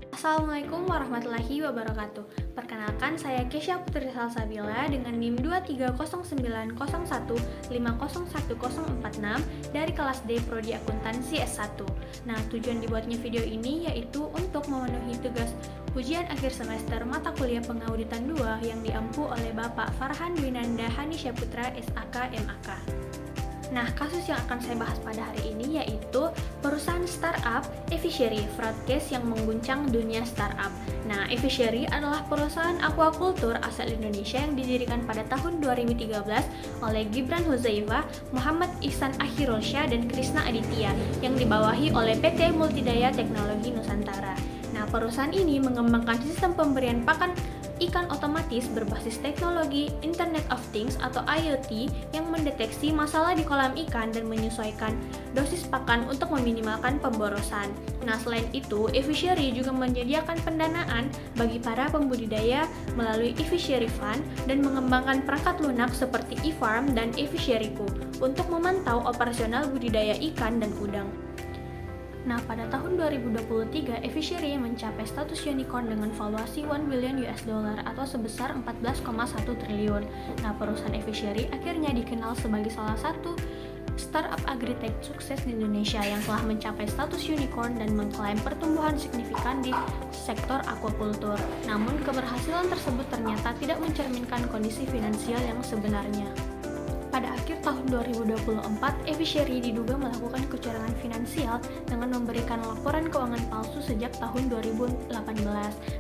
Assalamualaikum warahmatullahi wabarakatuh. Perkenalkan, saya Kesha Putri Salsabila dengan NIM 2309015011046 dari kelas D Prodi Akuntansi S1. Nah, tujuan dibuatnya video ini yaitu untuk memenuhi tugas ujian akhir semester mata kuliah pengauditan 2 yang diampu oleh Bapak Farhan Dwinanda Hanisya Putra SAK MAK. Nah, kasus yang akan saya bahas pada hari ini yaitu perusahaan startup Evichery fraud case yang mengguncang dunia startup. Nah, Evichery adalah perusahaan aquaculture asal Indonesia yang didirikan pada tahun 2013 oleh Gibran Huzaifah, Muhammad Ihsan Akhirulsyah, dan Krisna Aditya yang dibawahi oleh PT Multidaya Teknologi Nusantara. Nah, perusahaan ini mengembangkan sistem pemberian pakan ikan otomatis berbasis teknologi Internet of Things atau IoT yang mendeteksi masalah di kolam ikan dan menyesuaikan dosis pakan untuk meminimalkan pemborosan. Nah, selain itu, Evichery juga menyediakan pendanaan bagi para pembudidaya melalui Evichery Fund dan mengembangkan perangkat lunak seperti eFarm dan Evicheryku untuk memantau operasional budidaya ikan dan udang. Nah, pada tahun 2023, Evichery mencapai status unicorn dengan valuasi $1 billion atau sebesar 14,1 triliun. Nah, perusahaan Evichery akhirnya dikenal sebagai salah satu startup agritech sukses di Indonesia yang telah mencapai status unicorn dan mengklaim pertumbuhan signifikan di sektor aquaculture. Namun, keberhasilan tersebut ternyata tidak mencerminkan kondisi finansial yang sebenarnya. Pada akhir tahun 2024, Evichery diduga melakukan kecurangan finansial dengan memberikan laporan keuangan palsu sejak tahun 2018.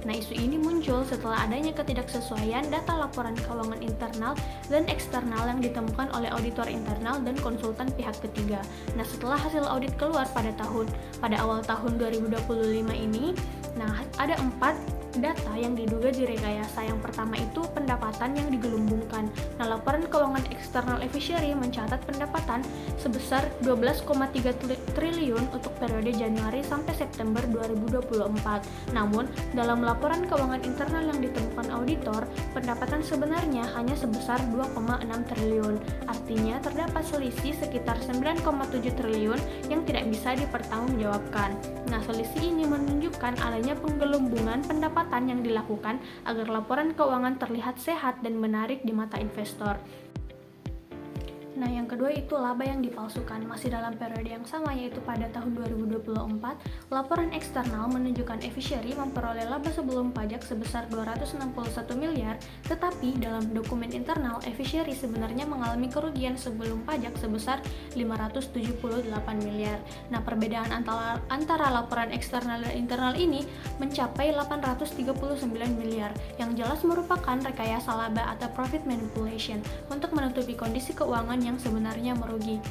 Nah, isu ini muncul setelah adanya ketidaksesuaian data laporan keuangan internal dan eksternal yang ditemukan oleh auditor internal dan konsultan pihak ketiga. Nah, setelah hasil audit keluar pada awal tahun 2025 ini, ada 4 data yang diduga direkayasa. Yang pertama itu pendapatan yang digelembungkan. Nah, laporan keuangan eksternal Evichery mencatat pendapatan sebesar 12,3 triliun untuk periode Januari sampai September 2024. Namun, dalam laporan keuangan internal yang ditemukan auditor, pendapatan sebenarnya hanya sebesar 2,6 triliun. Artinya, terdapat selisih sekitar 9,7 triliun yang tidak bisa dipertanggungjawabkan. Nah, selisih ini menunjukkan adanya penggelembungan pendapatan yang dilakukan agar laporan keuangan terlihat sehat dan menarik di mata investor. Nah, yang kedua itu laba yang dipalsukan. Masih dalam periode yang sama, yaitu pada tahun 2024, laporan eksternal menunjukkan Evichery memperoleh laba sebelum pajak sebesar 261 miliar, tetapi dalam dokumen internal, Evichery sebenarnya mengalami kerugian sebelum pajak sebesar 578 miliar. Nah, perbedaan antara laporan eksternal dan internal ini mencapai 839 miliar, yang jelas merupakan rekayasa laba atau profit manipulation untuk menutupi kondisi keuangan yang sebenarnya merugi.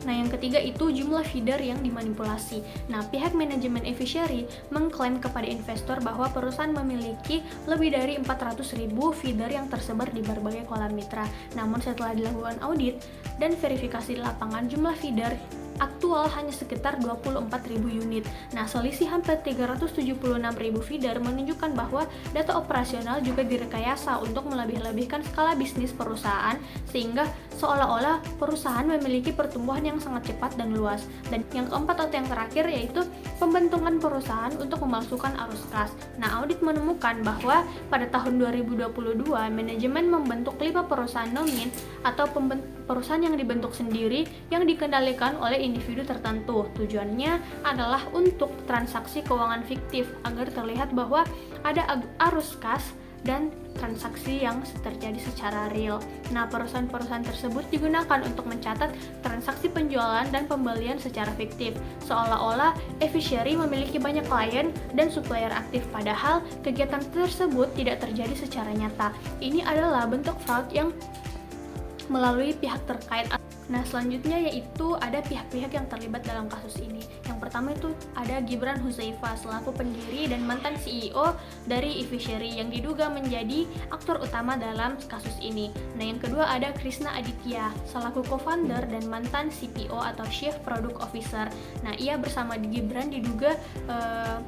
Nah, yang ketiga itu jumlah feeder yang dimanipulasi. Nah, pihak manajemen Evichery mengklaim kepada investor bahwa perusahaan memiliki lebih dari 400.000 feeder yang tersebar di berbagai kolam mitra. Namun, setelah dilakukan audit dan verifikasi di lapangan, jumlah feeder aktual hanya sekitar 24.000 unit. Nah, selisih hampir 376.000 feeder menunjukkan bahwa data operasional juga direkayasa untuk melebih-lebihkan skala bisnis perusahaan sehingga seolah-olah perusahaan memiliki pertumbuhan yang sangat cepat dan luas. Dan yang keempat atau yang terakhir yaitu pembentukan perusahaan untuk memalsukan arus kas. Nah, audit menemukan bahwa pada tahun 2022 manajemen membentuk 5 perusahaan nomin atau perusahaan yang dibentuk sendiri yang dikendalikan oleh individu tertentu. Tujuannya adalah untuk transaksi keuangan fiktif agar terlihat bahwa ada arus kas dan transaksi yang terjadi secara real. Nah, perusahaan-perusahaan tersebut digunakan untuk mencatat transaksi penjualan dan pembelian secara fiktif, seolah-olah Evichery memiliki banyak klien dan supplier aktif, padahal kegiatan tersebut tidak terjadi secara nyata. Ini adalah bentuk fraud yang melalui pihak terkait. Nah, selanjutnya yaitu ada pihak-pihak yang terlibat dalam kasus ini. Yang pertama itu ada Gibran Huzaifah selaku pendiri dan mantan CEO dari Evichery yang diduga menjadi aktor utama dalam kasus ini. Nah, yang kedua ada Krisna Aditya selaku co-founder dan mantan CPO atau Chief Product Officer. Nah, ia bersama Gibran diduga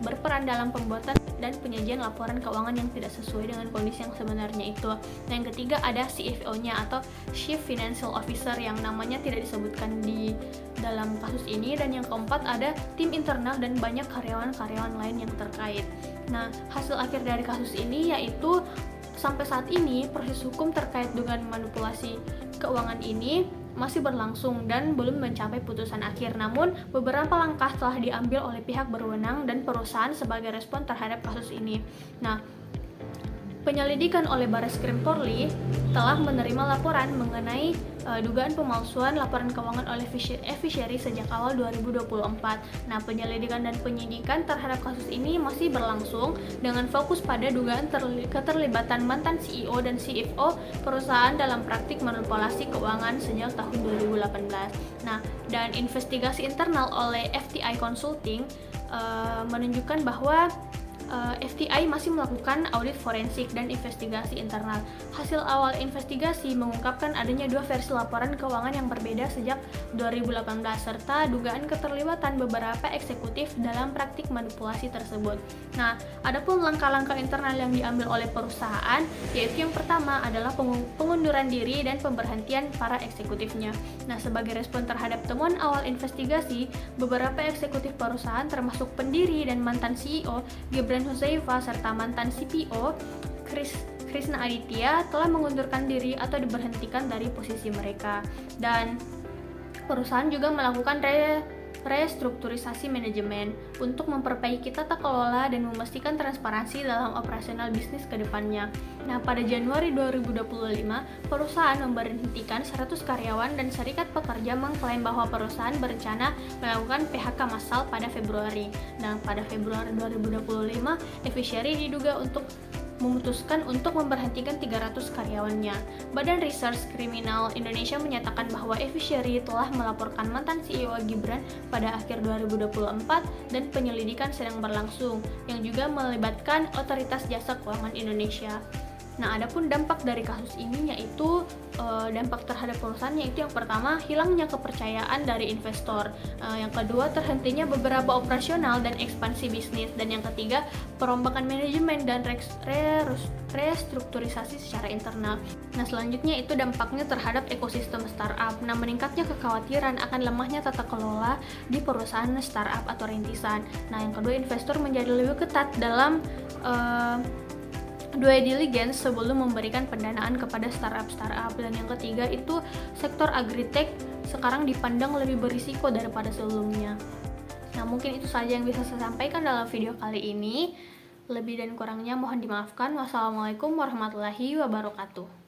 berperan dalam pembuatan dan penyajian laporan keuangan yang tidak sesuai dengan kondisi yang sebenarnya itu. Nah, yang ketiga ada CFO-nya atau Chief Financial Officer yang namanya tidak disebutkan di dalam kasus ini. Dan yang keempat ada tim internal dan banyak karyawan-karyawan lain yang terkait. Nah, hasil akhir dari kasus ini yaitu sampai saat ini proses hukum terkait dengan manipulasi keuangan ini masih berlangsung dan belum mencapai putusan akhir. Namun, beberapa langkah telah diambil oleh pihak berwenang dan perusahaan sebagai respon terhadap kasus ini. Nah, penyelidikan oleh Barreskrim Polri telah menerima laporan mengenai dugaan pemalsuan laporan keuangan oleh Fischery sejak awal 2024. Nah, penyelidikan dan penyidikan terhadap kasus ini masih berlangsung dengan fokus pada dugaan keterlibatan mantan CEO dan CFO perusahaan dalam praktik manipulasi keuangan sejak tahun 2018. Nah, dan investigasi internal oleh FTI Consulting menunjukkan bahwa FTI masih melakukan audit forensik dan investigasi internal. Hasil awal investigasi mengungkapkan adanya dua versi laporan keuangan yang berbeda sejak 2018 serta dugaan keterlibatan beberapa eksekutif dalam praktik manipulasi tersebut. Nah, adapun langkah-langkah internal yang diambil oleh perusahaan, yaitu yang pertama adalah pengunduran diri dan pemberhentian para eksekutifnya. Nah, sebagai respon terhadap temuan awal investigasi, beberapa eksekutif perusahaan termasuk pendiri dan mantan CEO Gibran Huzaifa serta mantan CPO Krisna Aditya telah mengundurkan diri atau diberhentikan dari posisi mereka. Dan perusahaan juga melakukan restrukturisasi manajemen untuk memperbaiki tata kelola dan memastikan transparansi dalam operasional bisnis ke depannya. Nah, pada Januari 2025, perusahaan memberhentikan 100 karyawan dan serikat pekerja mengklaim bahwa perusahaan berencana melakukan PHK massal pada Februari. Nah, pada Februari 2025, Fischery diduga memutuskan untuk memberhentikan 300 karyawannya. Badan Reserse Kriminal Indonesia menyatakan bahwa Fischery telah melaporkan mantan CEO Gibran pada akhir 2024 dan penyelidikan sedang berlangsung, yang juga melibatkan Otoritas Jasa Keuangan Indonesia. Nah, adapun dampak dari kasus ini yaitu dampak terhadap perusahaan, yaitu yang pertama hilangnya kepercayaan dari investor, yang kedua terhentinya beberapa operasional dan ekspansi bisnis, dan yang ketiga perombakan manajemen dan restrukturisasi secara internal. Nah, selanjutnya itu dampaknya terhadap ekosistem startup. Nah, meningkatnya kekhawatiran akan lemahnya tata kelola di perusahaan startup atau rintisan. Nah, yang kedua investor menjadi lebih ketat dalam due diligence sebelum memberikan pendanaan kepada startup. Dan yang ketiga itu sektor agritech sekarang dipandang lebih berisiko daripada sebelumnya. Nah, mungkin itu saja yang bisa saya sampaikan dalam video kali ini. Lebih dan kurangnya mohon dimaafkan. Wassalamualaikum warahmatullahi wabarakatuh.